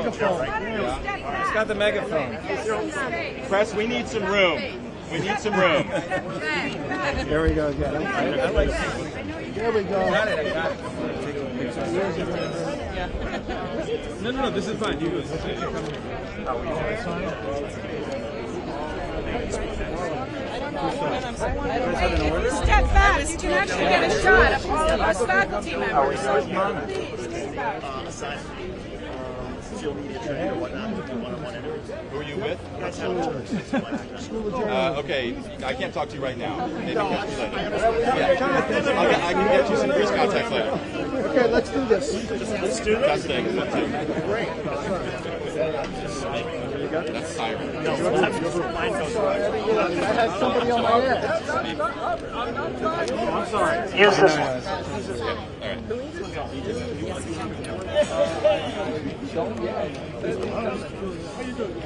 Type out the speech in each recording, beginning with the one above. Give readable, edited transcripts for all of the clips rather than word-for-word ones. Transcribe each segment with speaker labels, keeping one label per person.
Speaker 1: megaphone.
Speaker 2: Yeah. He's got the megaphone.
Speaker 3: Press, we need some room. We need some room.
Speaker 1: There we go again. There we go.
Speaker 2: I got it. No, this is fine. You go.
Speaker 4: Step back. You can actually get a shot of all of us faculty members.
Speaker 3: Social media training or whatnot, do one-on-one interviews. Who are you with? Okay, I can't talk to you right now. Maybe catch you later. Yeah. I can get you some Greece contacts later.
Speaker 1: Okay, let's do this.
Speaker 3: Let's do this. Testing. Great. That's Siren.
Speaker 1: I had somebody on my head.
Speaker 3: I'm sorry.
Speaker 1: Use this one.
Speaker 3: All right.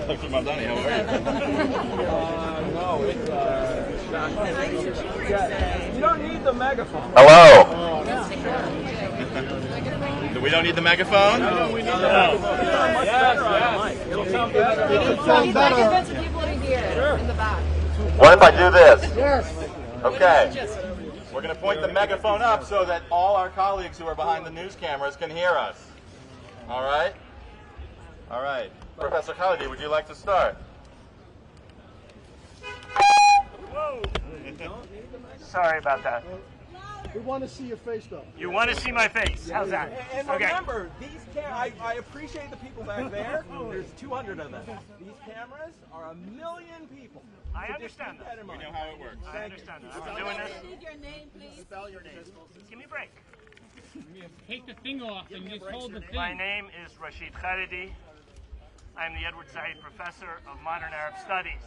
Speaker 3: Dr. Mardani, how are you?
Speaker 2: You don't need the megaphone.
Speaker 3: Hello. We don't need the megaphone?
Speaker 2: No, we need the megaphone. Much better on the mic. It'll sound better.
Speaker 1: It'll sound better.
Speaker 4: In the back.
Speaker 3: What if I do this?
Speaker 1: Yes.
Speaker 3: Okay. We're going to point the megaphone up so that all our colleagues who are behind the news cameras can hear us. All right? All right. Professor Khalidi, would you like to start?
Speaker 5: Whoa. Sorry about that.
Speaker 1: We want to see your face, though.
Speaker 5: You want to see my face? How's that?
Speaker 2: And
Speaker 5: Okay.
Speaker 2: remember, these I appreciate the people back there. There's 200 of them. These cameras are 1 million people.
Speaker 5: I understand that.
Speaker 3: We know how it works.
Speaker 5: I understand that. I've been doing this.
Speaker 4: Your name, please.
Speaker 3: Spell your name.
Speaker 5: Give me a break.
Speaker 6: Take the thing off and just hold the thing.
Speaker 5: My name is Rashid Khalidi. I'm the Edward Said Professor of Modern Arab Studies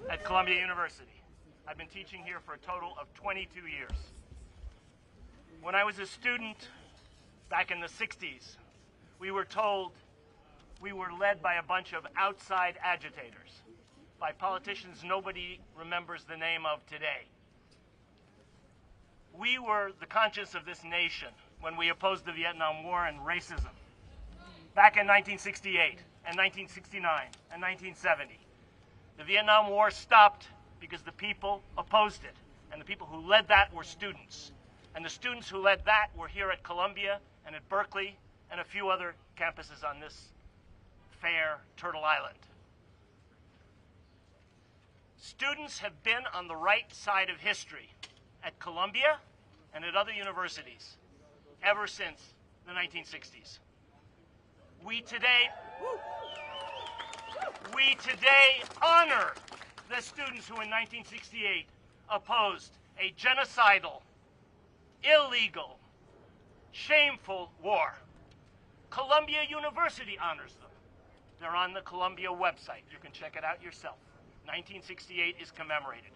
Speaker 5: at Columbia University. I've been teaching here for a total of 22 years. When I was a student back in the 60s, we were told we were led by a bunch of outside agitators, by politicians nobody remembers the name of today. We were the conscience of this nation when we opposed the Vietnam War and racism back in 1968 and 1969 and 1970. The Vietnam War stopped because the people opposed it, and the people who led that were students. And the students who led that were here at Columbia and at Berkeley and a few other campuses on this fair Turtle Island. Students have been on the right side of history at Columbia and at other universities ever since the 1960s. We today honor the students who in 1968 opposed a genocidal, illegal, shameful war. Columbia University honors them. They're on the Columbia website. You can check it out yourself. 1968 is commemorated.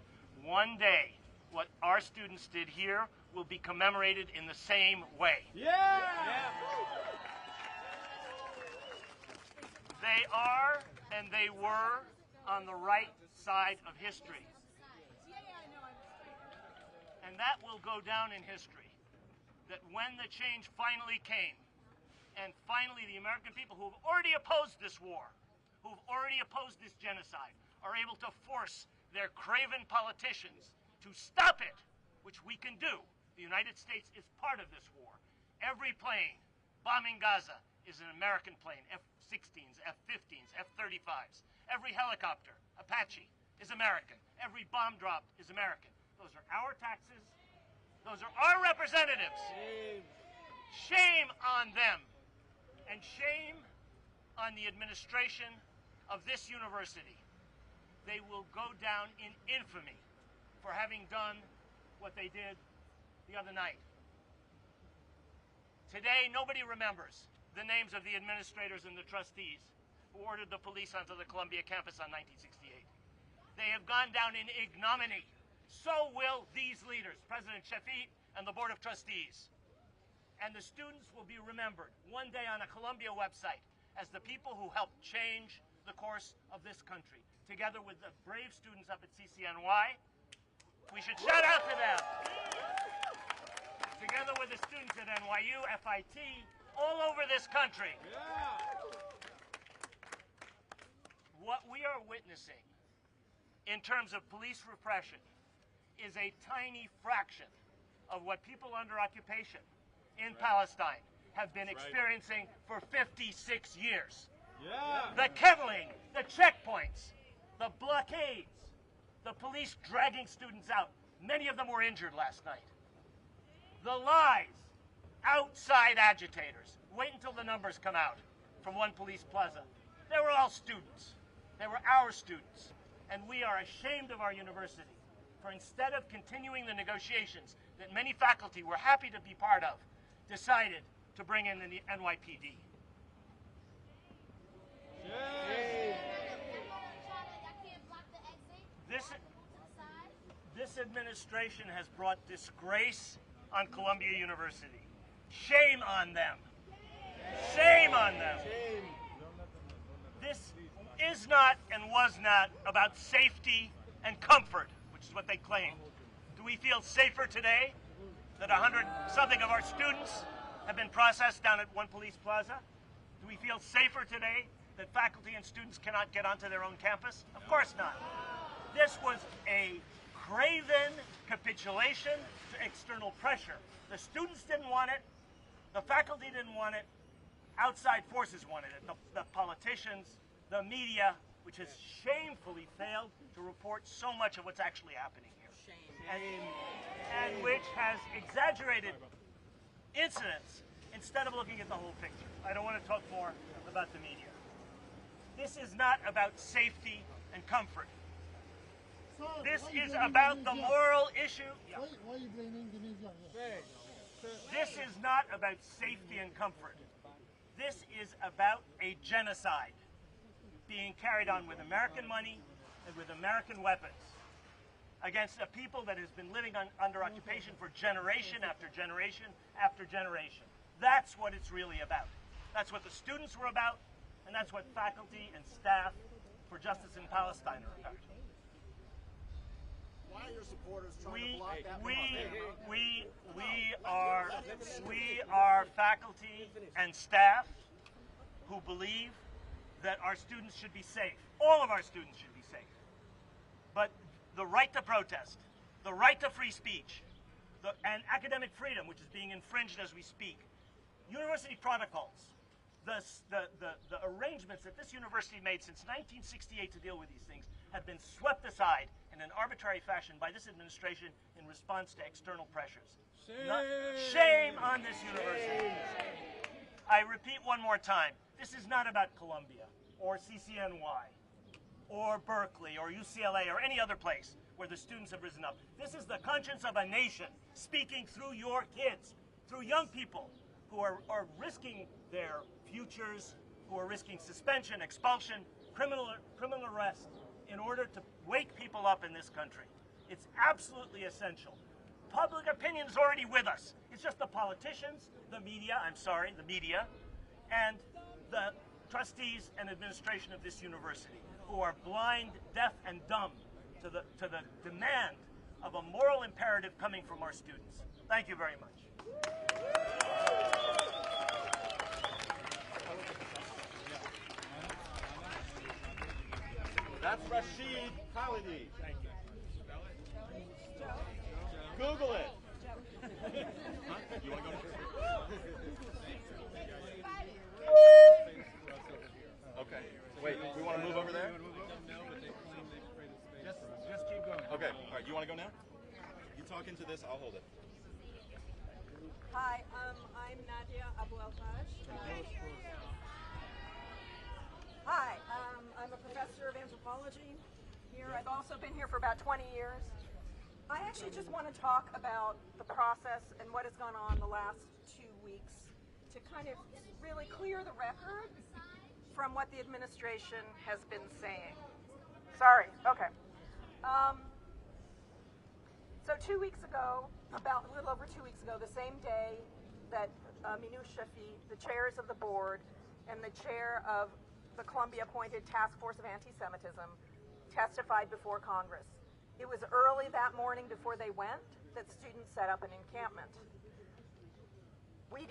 Speaker 5: One day, what our students did here will be commemorated in the same way.
Speaker 2: Yeah!
Speaker 5: They are and they were on the right side of history. And that will go down in history. That when the change finally came, and finally the American people who have already opposed this war, who've already opposed this genocide, are able to force their craven politicians to stop it, which we can do. The United States is part of this war. Every plane bombing Gaza is an American plane, F-16s, F-15s, F-35s. Every helicopter, Apache, is American. Every bomb drop is American. Those are our taxes. Those are our representatives. Shame on them. And shame on the administration of this university. They will go down in infamy for having done what they did the other night. Today, nobody remembers the names of the administrators and the trustees who ordered the police onto the Columbia campus on 1968. They have gone down in ignominy. So will these leaders, President Shafeet and the Board of Trustees. And the students will be remembered one day on a Columbia website as the people who helped change the course of this country. Together with the brave students up at CCNY, we should shout out to them. Together with the students at NYU, FIT, all over this country. are witnessing in terms of police repression is a tiny fraction of what people under occupation in Palestine have been experiencing for 56 years. The kettling, the checkpoints, the blockades, the police dragging students out. Many of them were injured last night. The lies, outside agitators. Wait until the numbers come out from one police plaza. They were all students. They were our students. And we are ashamed of our university for, instead of continuing the negotiations that many faculty were happy to be part of, decided to bring in the NYPD. This administration has brought disgrace on Columbia University. Shame on them. Shame on them. This is not and was not about safety and comfort, which is what they claim. Do we feel safer today that 100-something of our students have been processed down at one police plaza? Do we feel safer today that faculty and students cannot get onto their own campus? Of course not. This was a craven capitulation to external pressure. The students didn't want it. The faculty didn't want it. Outside forces wanted it. The politicians, the media, which has shamefully failed to report so much of what's actually happening here. And which has exaggerated incidents instead of looking at the whole picture. I don't want to talk more about the media. This is not about safety and comfort. This is about the moral issue.
Speaker 1: Why are you blaming Indonesia?
Speaker 5: This is not about safety and comfort. This is about a genocide being carried on with American money and with American weapons against a people that has been living under occupation for generation after generation after generation. That's what it's really about. That's what the students were about, and that's what faculty and staff for Justice in Palestine are about.
Speaker 2: Why are your supporters trying to block that?
Speaker 5: We are faculty and staff who believe that our students should be safe. All of our students should be safe. But the right to protest, the right to free speech, and academic freedom, which is being infringed as we speak, university protocols, the arrangements that this university made since 1968 to deal with these things have been swept aside in an arbitrary fashion by this administration in response to external pressures. Shame on this university. I repeat one more time. This is not about Columbia or CCNY or Berkeley or UCLA or any other place where the students have risen up. This is the conscience of a nation speaking through your kids, through young people who are risking their futures, who are risking suspension, expulsion, criminal arrest in order to wake people up in this country. It's absolutely essential. Public opinion is already with us. It's just the politicians, the media, and the trustees and administration of this university who are blind, deaf, and dumb to the demand of a moral imperative coming from our students. Thank you very much.
Speaker 3: That's Rashid Khalidi.
Speaker 6: Thank you.
Speaker 3: Google it. You want to go? Okay. Wait, we want to move over there?
Speaker 6: Just keep going.
Speaker 3: Okay. All right. You want to go now? You talk into this. I'll hold it.
Speaker 7: Hi, I'm Nadia Abu El-Taj. Hi, I'm a professor of anthropology here. I've also been here for about 20 years. I actually just want to talk about the process and what has gone on the last 2 weeks to kind of really clear the record from what the administration has been saying. Sorry, okay. So 2 weeks ago, about a little over 2 weeks ago, the same day that Minouche Shafi, the chairs of the board, and the chair of the Columbia-appointed Task Force of Anti-Semitism testified before Congress. It was early that morning before they went that students set up an encampment. We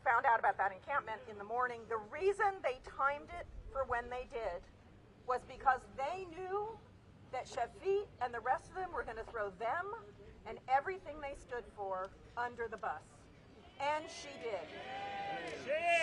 Speaker 7: found out about that encampment in the morning. The reason they timed it for when they did was because they knew that Shafit and the rest of them were going to throw them and everything they stood for under the bus. And she did.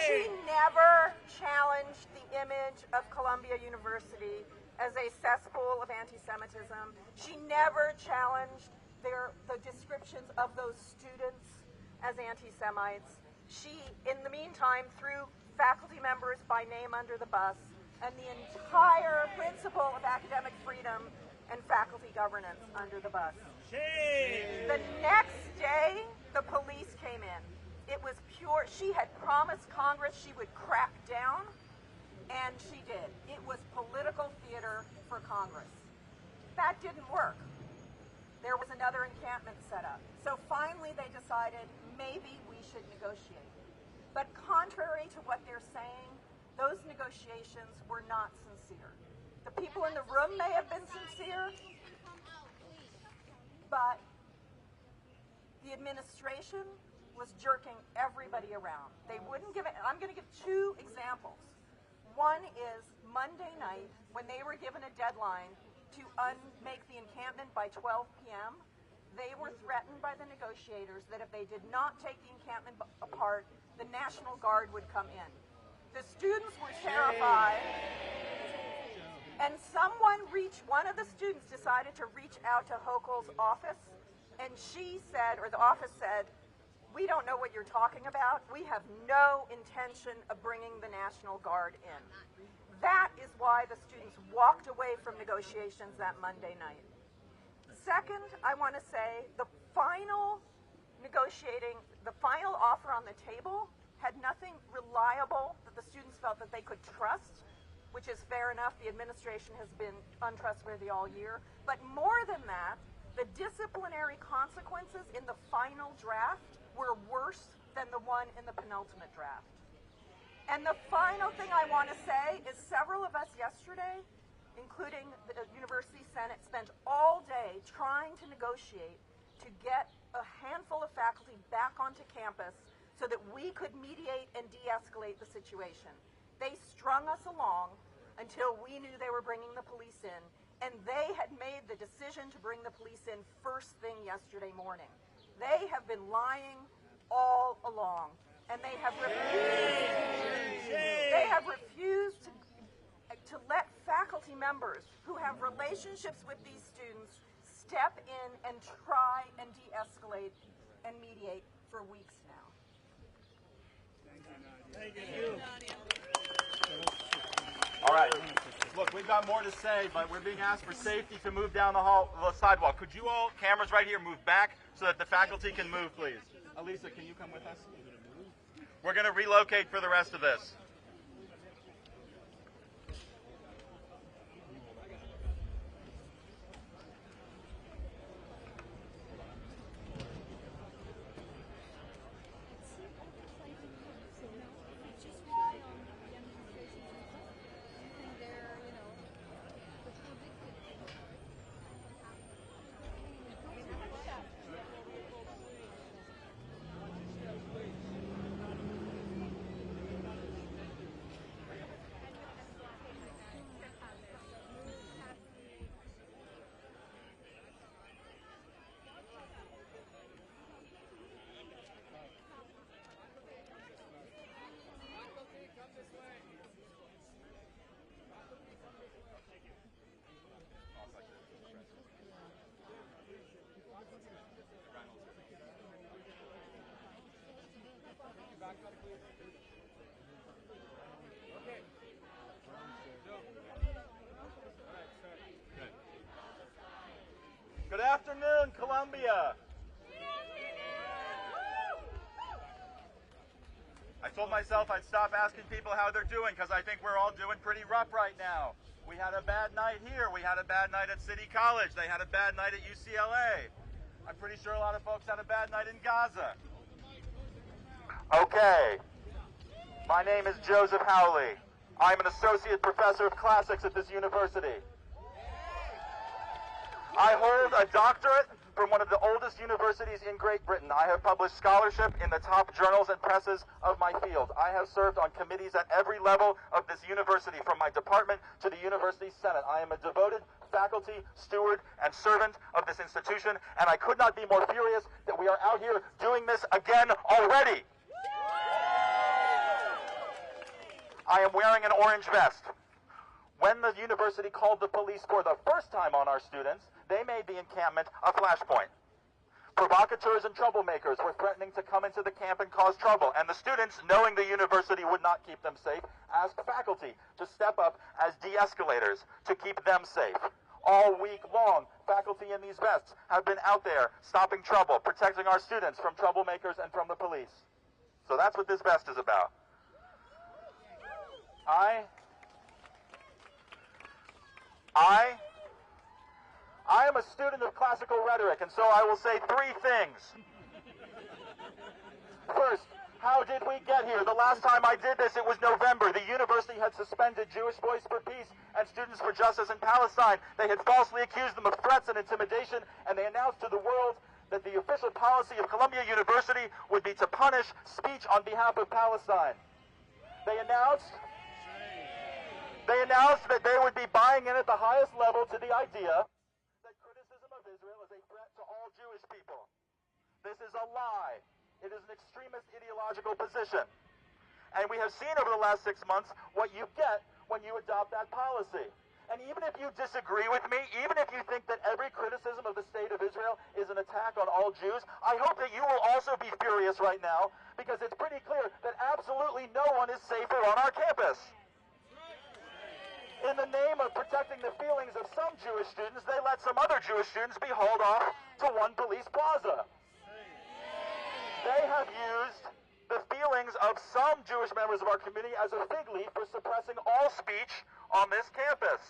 Speaker 7: She never challenged the image of Columbia University as a cesspool of anti-Semitism. She never challenged the descriptions of those students as anti-Semites. She, in the meantime, threw faculty members by name under the bus and the entire principle of academic freedom and faculty governance under the bus. The next day, the police came in. It was pure. She had promised Congress she would crack down, and she did. It was political theater for Congress. That didn't work. There was another encampment set up. So finally they decided maybe we should negotiate. But contrary to what they're saying, those negotiations were not sincere. The people in the room may have been sincere, but the administration was jerking everybody around. They wouldn't give it. I'm going to give two examples. One is Monday night when they were given a deadline to make the encampment by 12 p.m. They were threatened by the negotiators that if they did not take the encampment apart, the National Guard would come in. The students were terrified, and one of the students decided to reach out to Hochul's office, and she said, or the office said, "We don't know what you're talking about. We have no intention of bringing the National Guard in." That is why the students walked away from negotiations that Monday night. Second, I want to say the final offer on the table had nothing reliable that the students felt that they could trust, which is fair enough. The administration has been untrustworthy all year. But more than that, the disciplinary consequences in the final draft were worse than the one in the penultimate draft. And the final thing I want to say is several of us yesterday, including the University Senate, spent all day trying to negotiate to get a handful of faculty back onto campus so that we could mediate and de-escalate the situation. They strung us along until we knew they were bringing the police in, and they had made the decision to bring the police in first thing yesterday morning. They have been lying all along, and they have refused to let faculty members who have relationships with these students step in and try and de-escalate and mediate for weeks now.
Speaker 6: Thank you.
Speaker 3: All right. Look, we've got more to say, but we're being asked for safety to move down the sidewalk. Could you all, cameras right here, move back so that the faculty can move, please? Elisa, can you come with us? We're going to relocate for the rest of this. Good afternoon, Columbia. I told myself I'd stop asking people how they're doing because I think we're all doing pretty rough right now. We had a bad night here. We had a bad night at City College. They had a bad night at UCLA. I'm pretty sure a lot of folks had a bad night in Gaza. Okay. My name is Joseph Howley. I'm an associate professor of classics at this university. I hold a doctorate from one of the oldest universities in Great Britain. I have published scholarship in the top journals and presses of my field. I have served on committees at every level of this university, from my department to the university senate. I am a devoted faculty, steward, and servant of this institution, and I could not be more furious that we are out here doing this again already. I am wearing an orange vest. When the university called the police for the first time on our students, they made the encampment a flashpoint. Provocateurs and troublemakers were threatening to come into the camp and cause trouble, and the students, knowing the university would not keep them safe, asked faculty to step up as de-escalators to keep them safe. All week long, faculty in these vests have been out there stopping trouble, protecting our students from troublemakers and from the police. So that's what this vest is about. I am a student of classical rhetoric, and so I will say three things. First, how did we get here? The last time I did this, it was November. The university had suspended Jewish Voice for Peace and Students for Justice in Palestine. They had falsely accused them of threats and intimidation, and they announced to the world that the official policy of Columbia University would be to punish speech on behalf of Palestine. They announced that they would be buying in at the highest level to the idea that criticism of Israel is a threat to all Jewish people. This is a lie. It is an extremist ideological position. And we have seen over the last 6 months what you get when you adopt that policy. And even if you disagree with me, even if you think that every criticism of the state of Israel is an attack on all Jews, I hope that you will also be furious right now, because it's pretty clear that absolutely no one is safer on our campus. In the name of protecting the feelings of some Jewish students, they let some other Jewish students be hauled off to one police plaza. They have used the feelings of some Jewish members of our community as a fig leaf for suppressing all speech on this campus.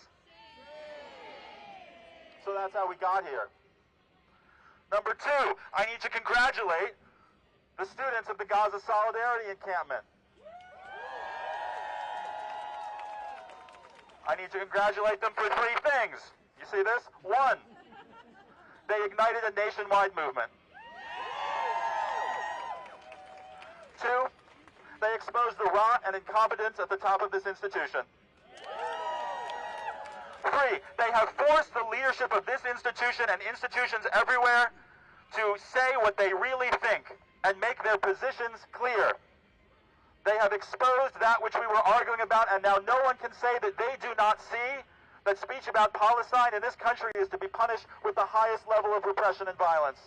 Speaker 3: So that's how we got here. Number two, I need to congratulate the students of the Gaza Solidarity Encampment. I need to congratulate them for three things. You see this? One, they ignited a nationwide movement. Two, they exposed the rot and incompetence at the top of this institution. Three, they have forced the leadership of this institution and institutions everywhere to say what they really think and make their positions clear. They have exposed that which we were arguing about, and now no one can say that they do not see that speech about Palestine in this country is to be punished with the highest level of repression and violence.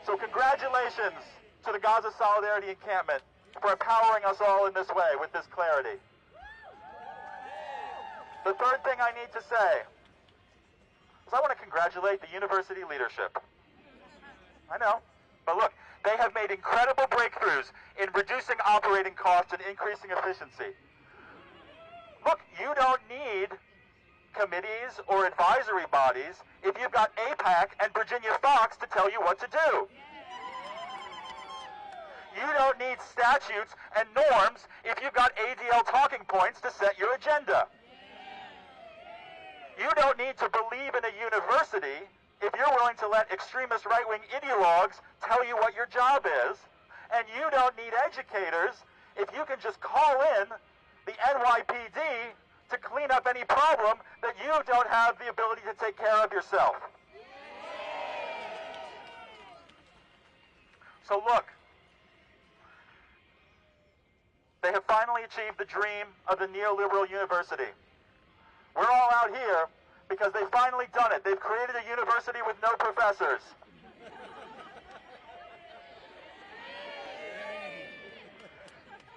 Speaker 3: So congratulations to the Gaza Solidarity Encampment for empowering us all in this way, with this clarity. The third thing I need to say is I want to congratulate the university leadership. I know, but look, they have made incredible breakthroughs in reducing operating costs and increasing efficiency. Look, you don't need committees or advisory bodies if you've got AIPAC and Virginia Fox to tell you what to do. You don't need statutes and norms if you've got ADL talking points to set your agenda. You don't need to believe in a university if you're willing to let extremist right-wing ideologues tell you what your job is. And you don't need educators if you can just call in the NYPD to clean up any problem that you don't have the ability to take care of yourself. So look, they have finally achieved the dream of the neoliberal university. We're all out here because they've finally done it. They've created a university with no professors.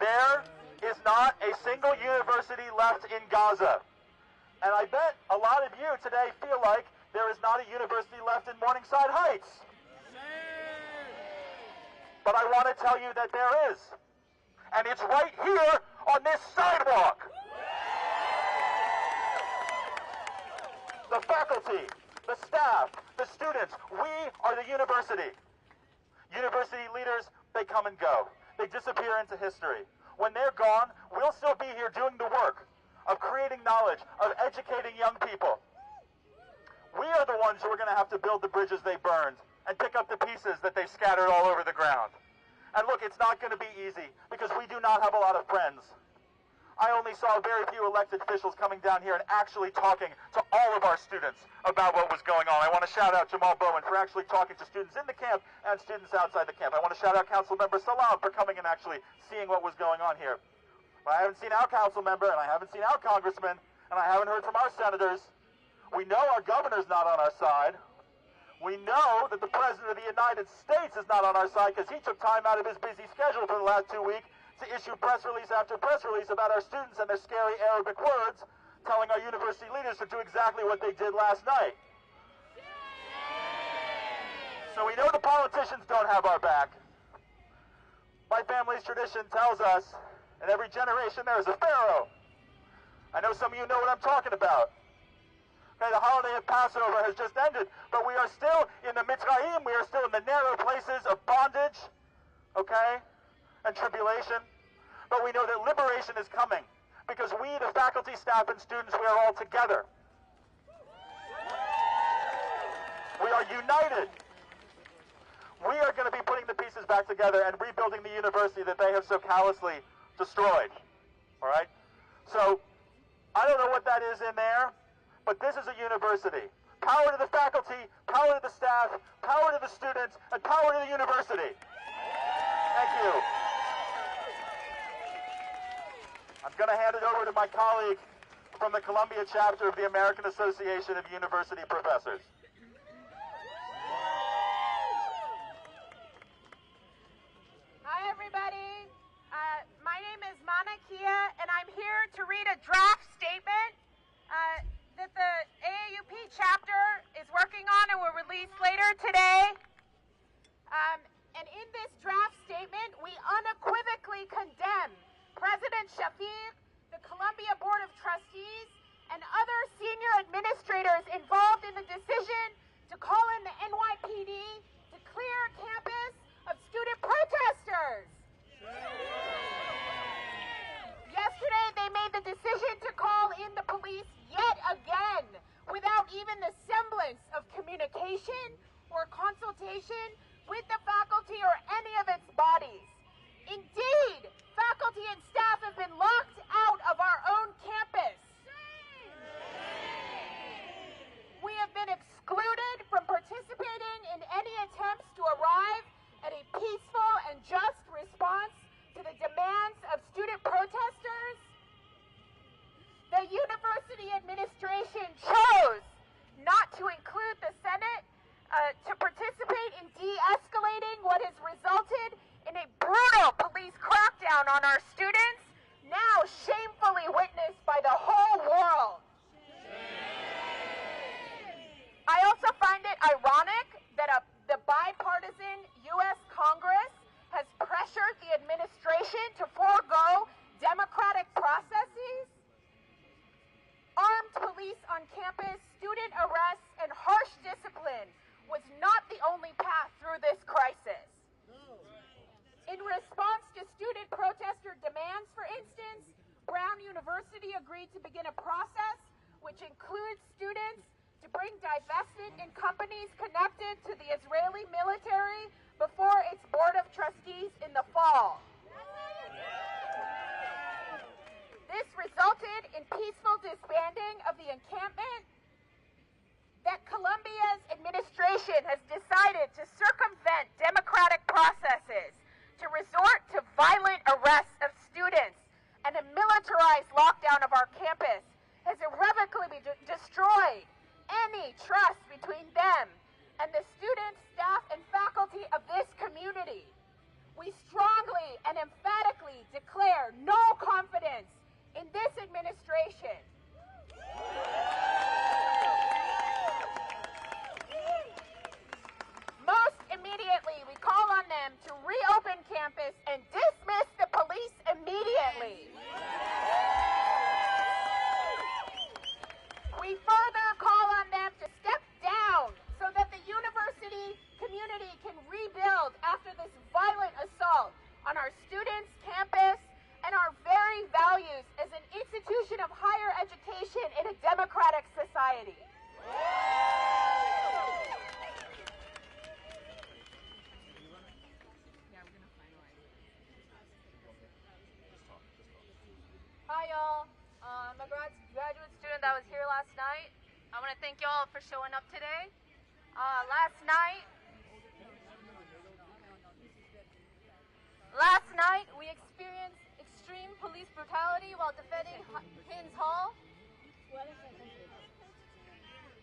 Speaker 3: There is not a single university left in Gaza. And I bet a lot of you today feel like there is not a university left in Morningside Heights. But I want to tell you that there is. And it's right here on this sidewalk. The faculty, the staff, the students, we are the university. University leaders, they come and go. They disappear into history. When they're gone, we'll still be here doing the work of creating knowledge, of educating young people. We are the ones ones who are going to have to build the bridges they burned and pick up the pieces that they scattered all over the ground. And look, it's not going to be easy because we do not have a lot of friends. I only saw very few elected officials coming down here and actually talking to all of our students about what was going on. I want to shout out Jamal Bowen for actually talking to students in the camp and students outside the camp. I want to shout out Councilmember Salam for coming and actually seeing what was going on here. But I haven't seen our council member, and I haven't seen our congressman, and I haven't heard from our senators. We know our governor's not on our side. We know that the President of the United States is not on our side because he took time out of his busy schedule for the last 2 weeks to issue press release after press release about our students and their scary Arabic words, telling our university leaders to do exactly what they did last night. So we know the politicians don't have our back. My family's tradition tells us in every generation there is a pharaoh. I know some of you know what I'm talking about. Okay, the holiday of Passover has just ended, but we are still in the Mitzrayim, we are still in the narrow places of bondage, okay, and tribulation. But we know that liberation is coming because we, the faculty, staff, and students, we are all together. We are united. We are going to be putting the pieces back together and rebuilding the university that they have so callously destroyed. All right? So, I don't know what that is in there, but this is a university. Power to the faculty, power to the staff, power to the students, and power to the university. Thank you. I'm going to hand it over to my colleague from the Columbia chapter of the American Association of University Professors.
Speaker 4: Hi, everybody. My name is Mana Kia, and I'm here to read a draft statement that the AAUP chapter is working on and will release later today. And in this draft statement, we unequivocally condemn President Shafiq, the Columbia Board of Trustees, and other senior administrators involved in the decision to call in the NYPD to clear campus of student protesters. Yesterday, they made the decision to call in the police yet again without even the semblance of communication or consultation with the faculty or any of its bodies. Indeed, faculty and staff have been locked out of our own campus. We have been excluded from participating in any attempts to arrive at a peaceful and just response to the demands of student protesters. The university administration chose not to include the Senate to participate in de-escalating what has resulted in a brutal police crackdown on our students, now shamefully witnessed by the whole world. I also find it ironic that the bipartisan U.S. Congress has pressured the administration to forego democratic processes. Armed police on campus, student arrests, and harsh discipline was not the only path through this crisis. In response to student protester demands, for instance, Brown University agreed to begin a process which includes students to bring divestment in companies connected to the Israeli military before its Board of Trustees in the fall. This resulted in peaceful disbanding of the encampment. That Columbia's administration has decided to circumvent democratic processes, to resort to violent arrests of students, and a militarized lockdown of our campus has irrevocably destroyed any trust between them and the students, staff, and faculty of this community. We strongly and emphatically declare no confidence in this administration. Most immediately, we call on them to reopen campus and dismiss the police immediately. We further call on them to step down so that the university community can rebuild after this violent assault on our students, campus, and our very values
Speaker 8: student that was here last night. I want to thank you all for showing up today. Last night we experienced extreme police brutality while defending Hins Hall.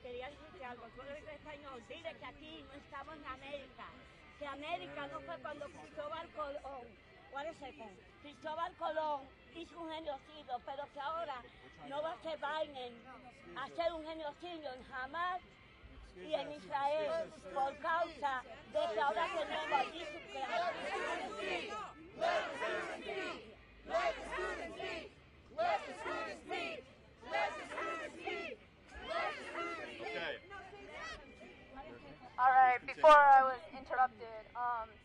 Speaker 9: Quería decirte algo, tú eres español, dile que aquí no estamos en América, que América no fue cuando Cristóbal Colón, Cristóbal Colón hizo un genocidio, pero que ahora no va a se vayan a hacer un genocidio en Hamas y en Israel por causa de que ahora tenemos allí su
Speaker 8: All right, before I was interrupted,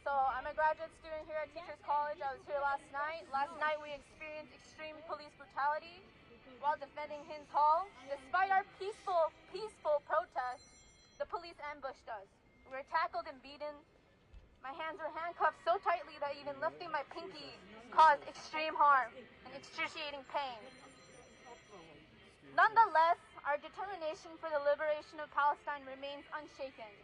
Speaker 8: so I'm a graduate student here at Teachers College. I was here last night. Last night we experienced extreme police brutality while defending Hins Hall. Despite our peaceful protests, the police ambushed us. We were tackled and beaten. My hands were handcuffed so tightly that even lifting my pinky caused extreme harm and excruciating pain. Nonetheless, our determination for the liberation of Palestine remains unshaken.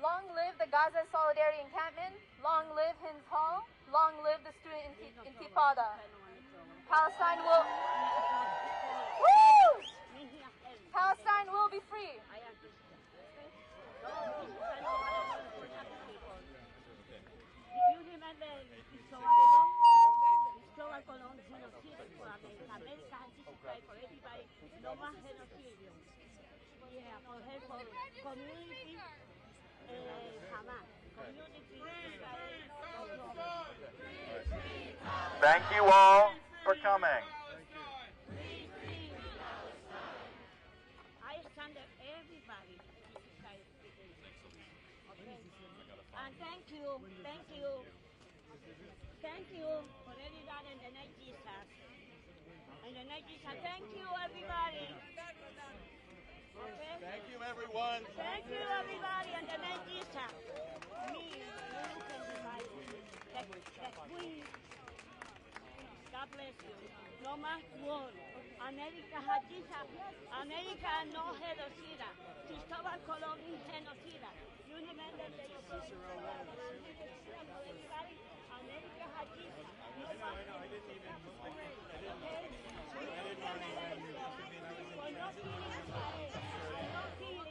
Speaker 8: Long live the Gaza Solidarity Encampment. Long live Hins Hall. Long live the Student Intifada. Palestine will... Woo! Palestine will be free.
Speaker 9: You remember Cristóbal Colón genocide for America. America anticipated for everybody, no more genocide. Yeah, for help for community, Hamas. Community,
Speaker 3: Thank you all for coming.
Speaker 9: I stand up everybody. Okay. And thank you for everybody in the name of Jesus. In the name of Jesus, thank you everybody. Okay?
Speaker 3: Thank you, everyone.
Speaker 9: Thank you everybody in the name of Jesus. God bless you. No más war. America no genocida. Cristóbal Colón is genocida. You remember the America Hadisa. No más genocida. For no killing Israel. For no killing.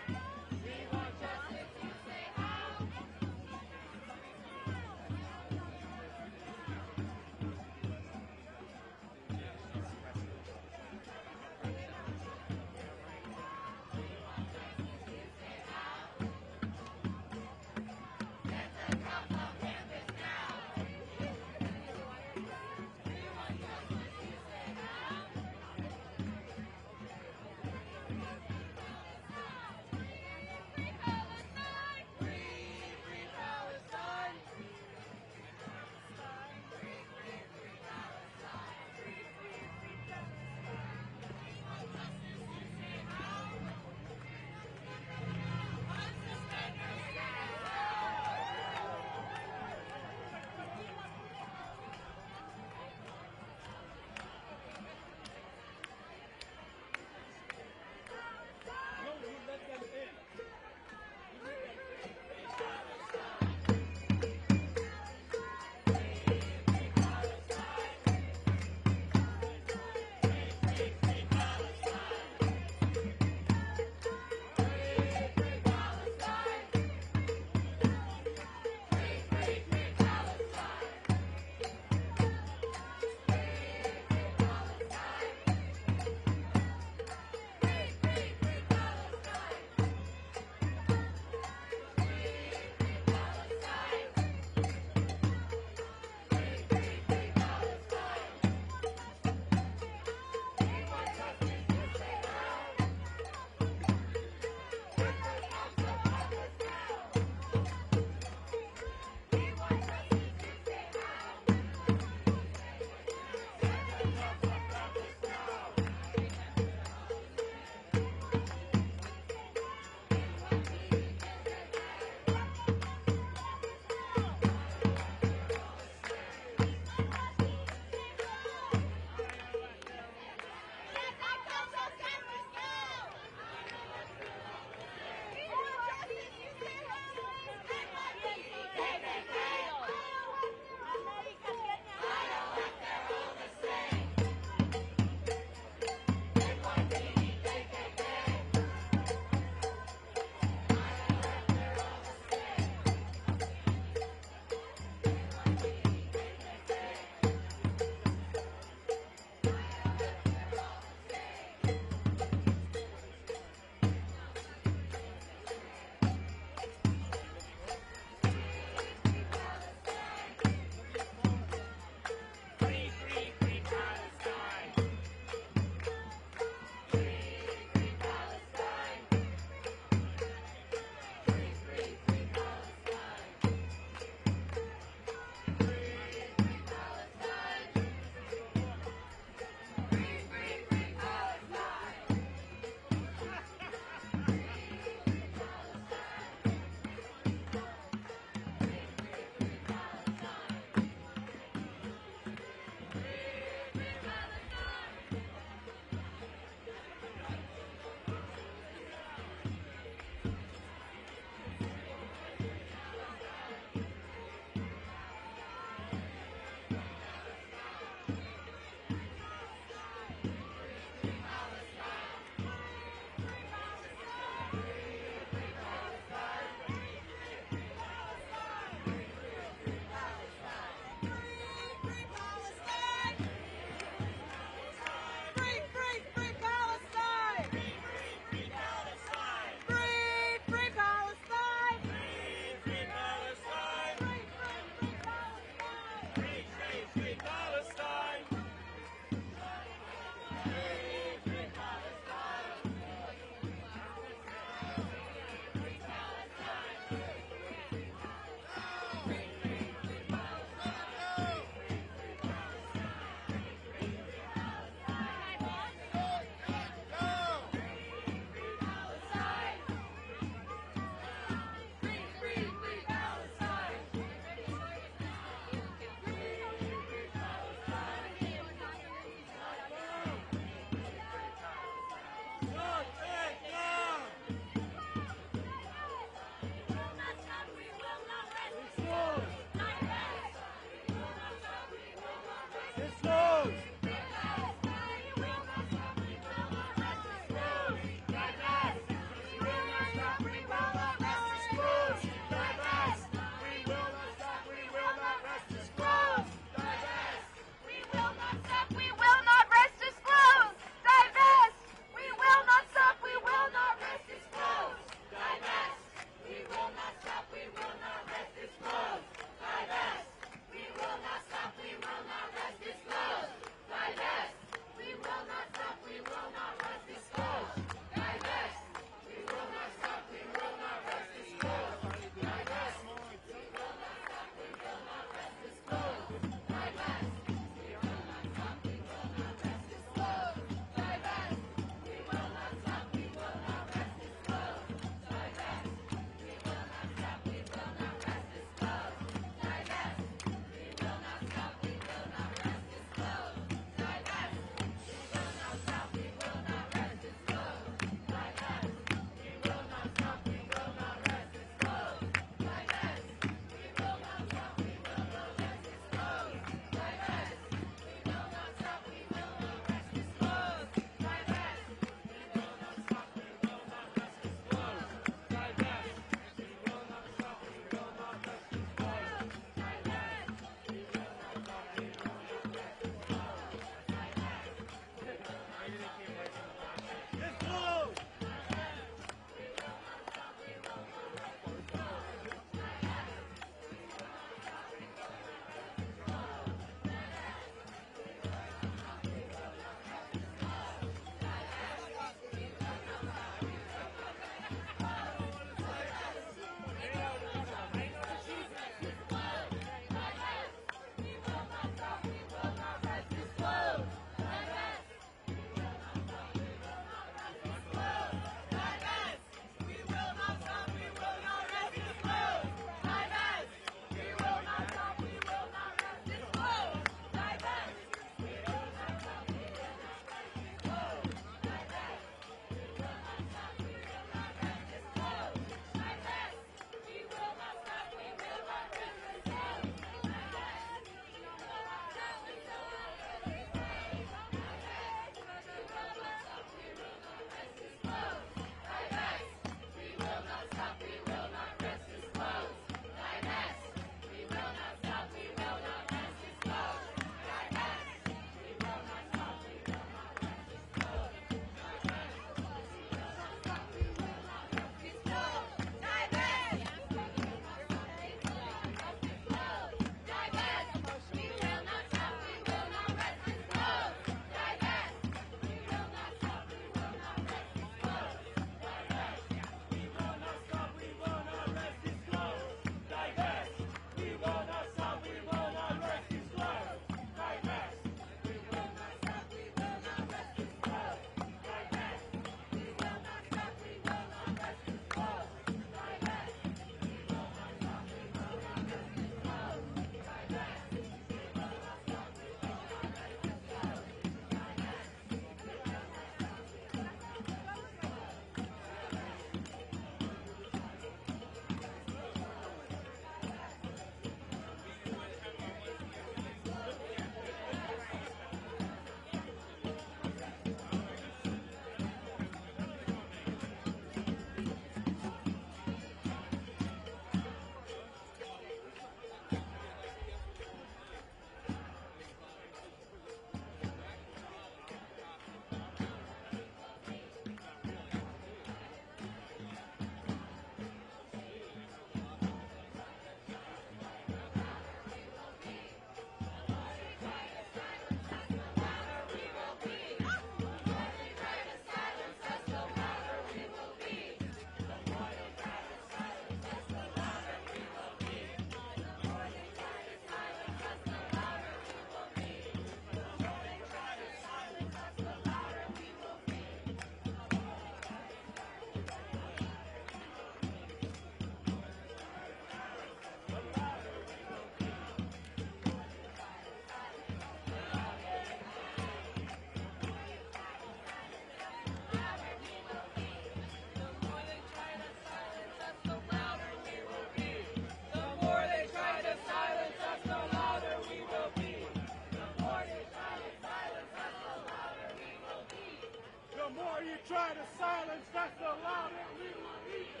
Speaker 1: more you try to silence us, the louder we will be.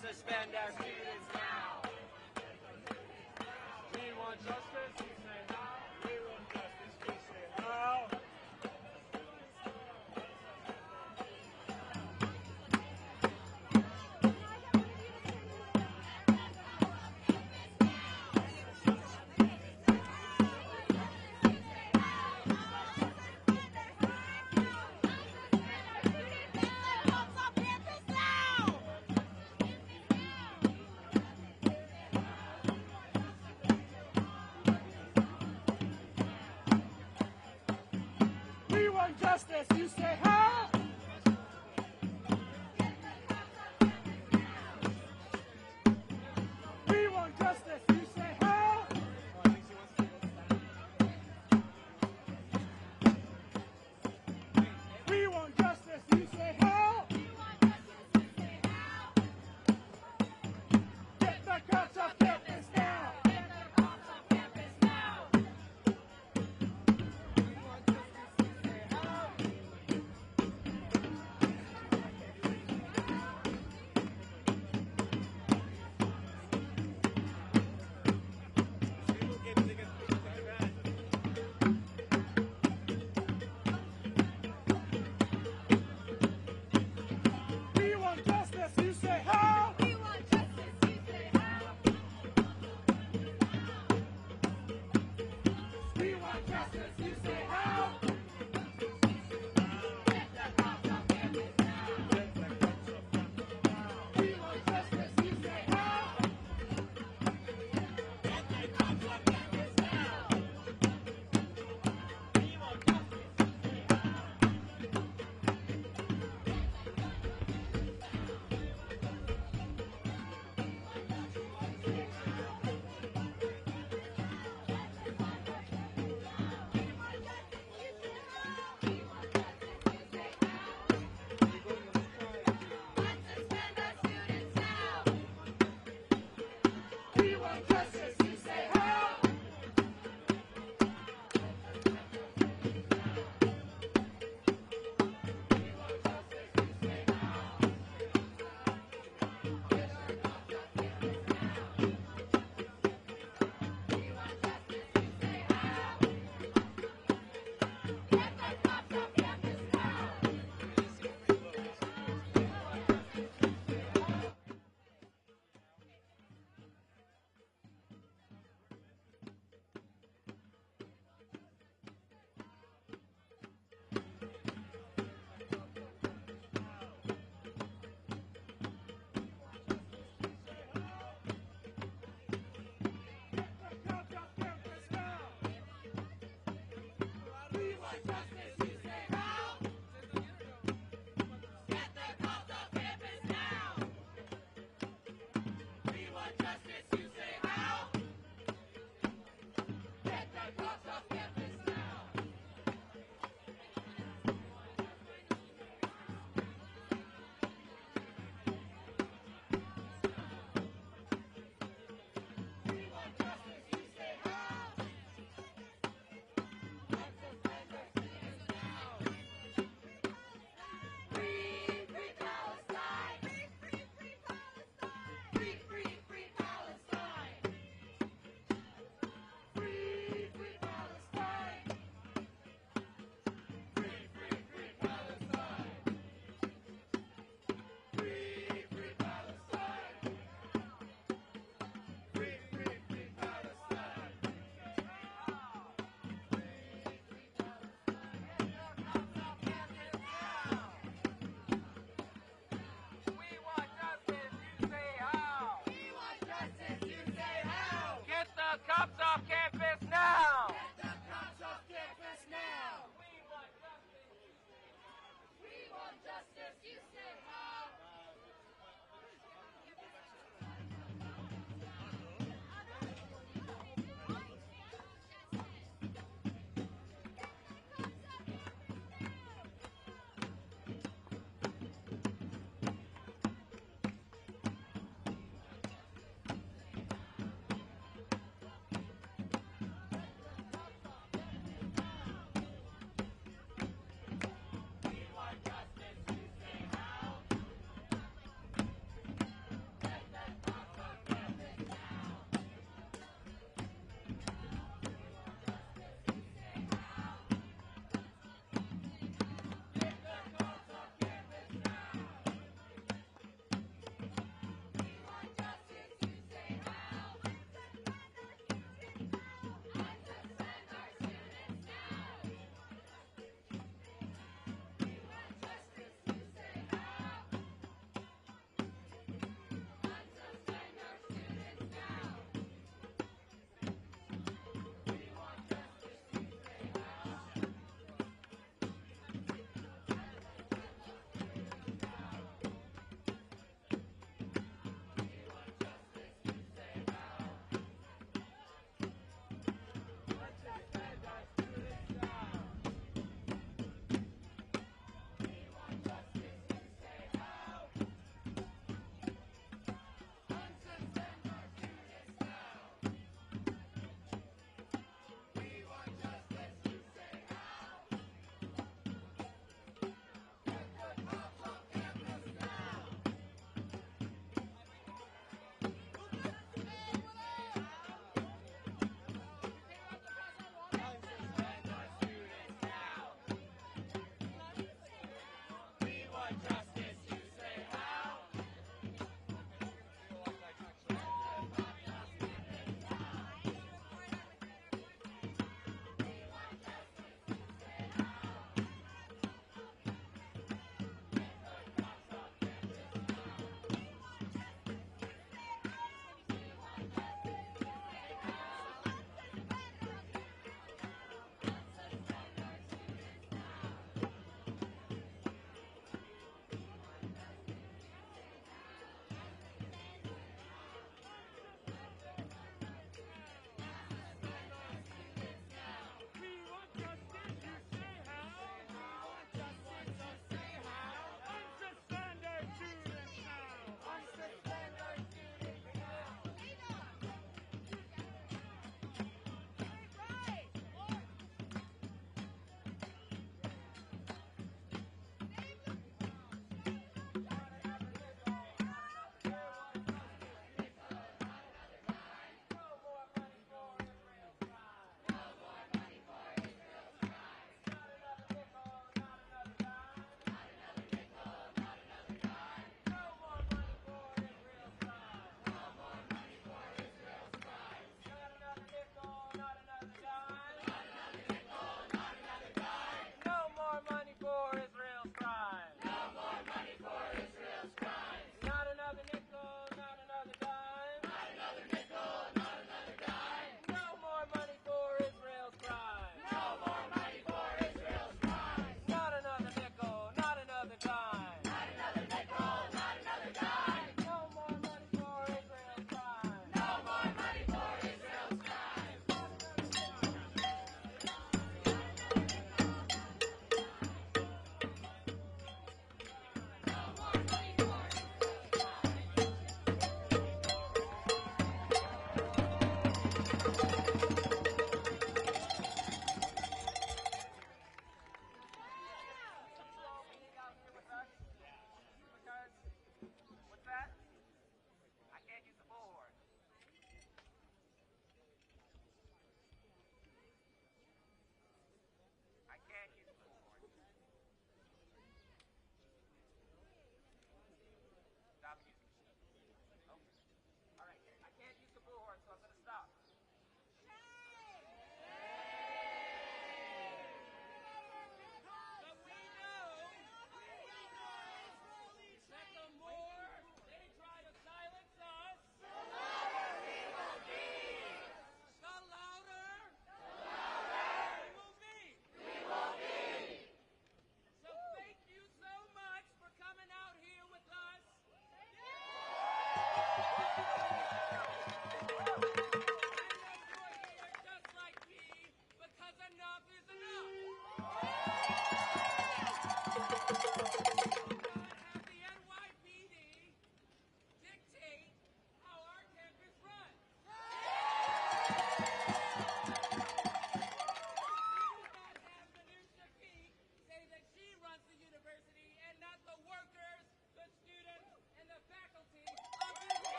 Speaker 2: suspend our students now. We want justice, you say how? We want justice, we say how? We want justice, you say how? We want justice, you say how? We want justice, you say how? Get the cops off campus now! Get the cops off campus now! We want justice, you say how?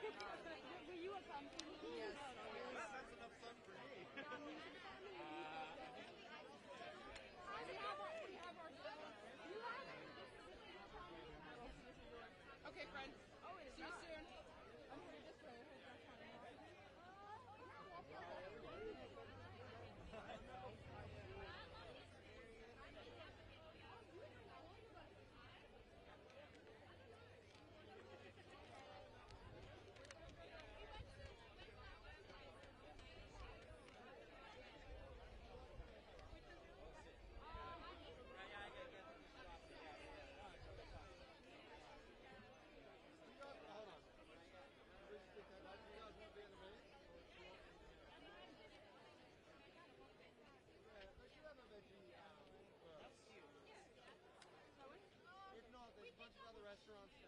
Speaker 9: Were you a company?
Speaker 7: Yes.
Speaker 2: That's enough sun for me.
Speaker 7: Okay, friends. See you soon. I'm headed this way.
Speaker 1: If not, there's a bunch of other restaurants